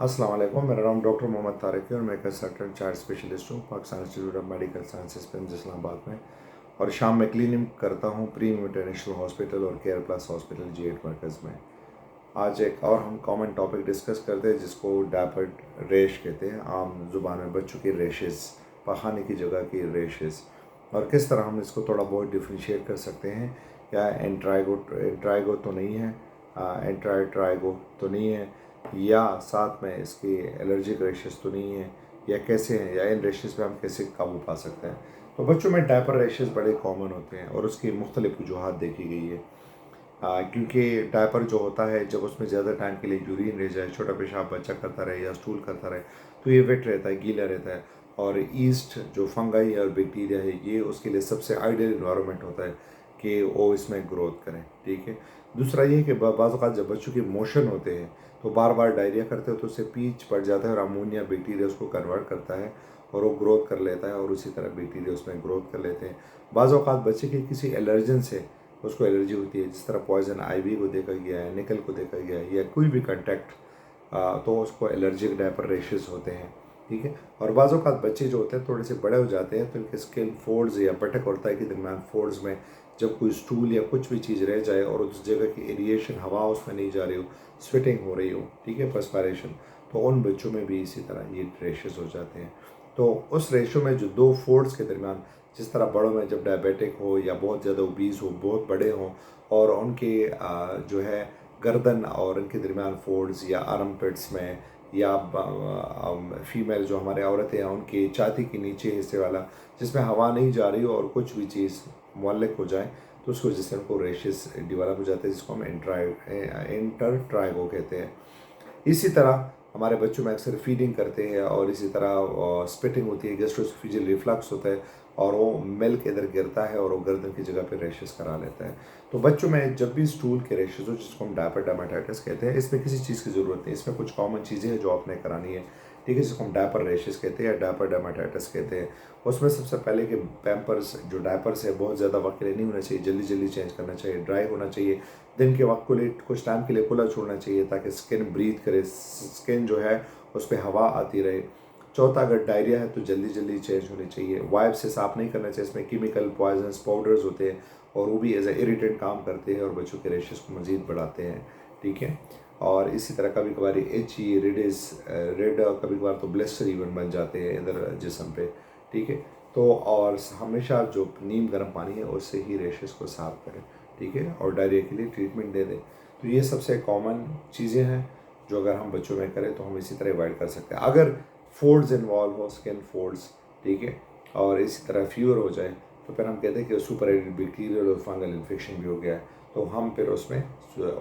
अस्सलाम वालेकुम। मेरा नाम डॉक्टर मोहम्मद तारिक है और मैं कंसल्टेंट चाइल्ड स्पेशलिस्ट हूँ Pakistan institute of medical sciences PIMS Islamabad में। और शाम में क्लिनिक करता हूँ प्रीमियम इंटरनेशनल हॉस्पिटल और care plus hospital G8 Markaz में। आज एक और हम कॉमन टॉपिक डिस्कस करते हैं जिसको डैपर्ड रेश कहते हैं, आम ज़ुबान में बच्चों की रेशेस, पखाने की जगह की रेशेस, और किस तरह हम इसको थोड़ा बहुत डिफ्रेंशिएट कर सकते हैं। या एंट्राइगो तो नहीं है, एंट्राइगो तो नहीं है, या साथ में इसकी एलर्जिक रेशेस तो नहीं है, या कैसे हैं, या इन रेशेस पे हम कैसे काबू पा सकते हैं। तो बच्चों में डायपर रेशेस बड़े कॉमन होते हैं और उसकी मुख्तलिफ वजूहात देखी गई है। क्योंकि डायपर जो होता है, जब उसमें ज़्यादा टाइम के लिए यूरिन रह जाए, छोटा पेशाब बच्चा करता रहे या स्टूल करता रहे, तो ये वेट रहता है, गीला रहता है। और ईस्ट जो फंगाई और बैक्टीरिया है, ये उसके लिए सबसे आइडियल इन्वायरमेंट होता है कि वो इसमें ग्रोथ करें। ठीक है। दूसरा ये कि बाज़ औक़ात जब बच्चों के मोशन होते हैं तो बार बार डायरिया करते हो तो उससे पीच पड़ जाता है और अमोनिया बैक्टीरिया उसको कन्वर्ट करता है और वो ग्रोथ कर लेता है और उसी तरह बैक्टीरिया उसमें ग्रोथ कर लेते हैं। बाज़ औक़ात बच्चे के किसी एलर्जन से उसको एलर्जी होती है, जिस तरह पॉइजन आईवी को देखा गया है, निकल को देखा गया है, या कोई भी कंटेक्ट, तो उसको एलर्जिक डायपर रेशेस होते हैं। ठीक है। और बाज़ औक़ात बच्चे जो होते हैं थोड़े से बड़े हो जाते हैं तो इनके स्किन फोल्ड्स या बटक और ताई के दरमियान फोल्ड्स में जब कोई स्टूल या कुछ भी चीज़ रह जाए और उस जगह की एरिएशन, हवा उसमें नहीं जा रही हो, स्वेटिंग हो रही हो, ठीक है, पर्सपायरेशन, तो उन बच्चों में भी इसी तरह ये रेशेस हो जाते हैं। तो उस रेशो में जो दो फोल्ड्स के दरमियान, जिस तरह बड़ों में जब डायबिटिक हो या बहुत ज़्यादा ओबीज हो, बहुत बड़े हों, और उनके जो है गर्दन और उनके दरमियान फोल्ड्स, या आर्म पिट्स में, या फीमेल जो हमारे औरतें हैं उनके छाती के नीचे हिस्से वाला जिसमें हवा नहीं जा रही हो और कुछ भी चीज़ मुअल्लिक हो जाए, तो उसकी वजह से उनको रेशेस डेवलप हो जाते हैं, जिसको हम इंटर ट्राइगो कहते हैं। इसी तरह हमारे बच्चों में अक्सर फीडिंग करते हैं और इसी तरह स्पिटिंग होती है, गैस्ट्रोएसोफेजियल रिफ्लक्स होता है और वो मिल्क इधर गिरता है और वो गर्दन की जगह पे रैशेस करा लेता है। तो बच्चों में जब भी स्टूल के रैशेस हो, जिसको हम डायपर डर्मेटाइटिस कहते हैं, इसमें किसी चीज़ की ज़रूरत नहीं, इसमें कुछ कॉमन चीज़ें हैं जो आपने करानी है। ठीक है, जिसको हम डायपर रैशेस कहते हैं या डायपर डर्मेटाइटिस कहते हैं। उसमें सबसे पहले कि पैम्पर्स जो डायपर्स है बहुत ज़्यादा वक्त के लिए नहीं होना चाहिए, जल्दी जल्दी चेंज करना चाहिए, ड्राई होना चाहिए, दिन के वक्त कुछ टाइम के लिए खुला छोड़ना चाहिए ताकि स्किन ब्रीथ करे, स्किन जो है उस पर हवा आती रहे। चौथा, अगर डायरिया है तो जल्दी जल्दी चेंज होनी चाहिए। वाइप से साफ नहीं करना चाहिए, इसमें केमिकल पॉइजनस पाउडर्स होते हैं और वो भी एज ए इरिटेंट काम करते हैं और बच्चों के रेशेस को मज़ीद बढ़ाते हैं। ठीक है। और इसी तरह कभी कभार एची रेडिस रेड, कभी कभार तो ब्लिस्टर इवन बन जाते हैं इधर जिसम पे। ठीक है। तो और हमेशा जो नीम गर्म पानी है उससे ही रेशेस को साफ करें। ठीक है। और डायरिया के लिए ट्रीटमेंट दे दें। तो ये सबसे कॉमन चीज़ें हैं जो अगर हम बच्चों में करें तो हम इसी तरह अवॉइड कर सकते हैं। अगर फोल्ड्स इन्वॉल्व हो, स्किन फोल्ड्स, ठीक है, और इसी तरह फीवर हो जाए, तो फिर हम कहते हैं कि सुपर एडेड बैक्टीरियल और फंगल इन्फेक्शन भी हो गया है, तो हम फिर उसमें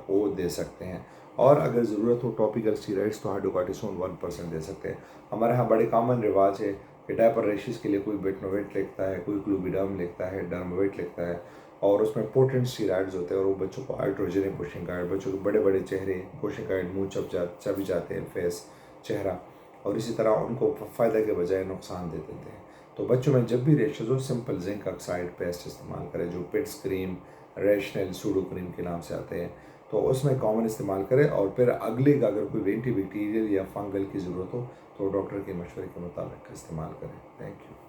वो दे सकते हैं। और अगर ज़रूरत हो टॉपिकल स्टीरॉइड्स, तो हाइड्रोकॉर्टिसोन 1% दे सकते हैं। हमारे यहाँ बड़े कॉमन रिवाज है कि डायपर रैशेस के लिए कोई बेटनोवेट लिखता है, कोई क्लूबिडर्म लिखता है, डर्मोवेट लिखता है, और उसमें पोटेंट स्टीरॉइड्स होते हैं और वो बच्चों को आइट्रोजेनिक कोशिकाएं, बच्चों के बड़े बड़े चेहरे, कोशिकाएं मुँह चब जाते हैं, फेस, चेहरा, और इसी तरह उनको फ़ायदा के बजाय नुकसान दे देते हैं। तो बच्चों में जब भी रेशेस हो, सिंपल जिंक ऑक्साइड पेस्ट इस्तेमाल करें, जो पिट्स क्रीम, रैशनल, सूडो क्रीम के नाम से आते हैं, तो उसमें कॉमन इस्तेमाल करें। और फिर अगले का अगर कोई एंटीबैक्टीरियल या फंगल की ज़रूरत हो तो डॉक्टर के मशवरे के मुताबिक इस्तेमाल करें। Thank you.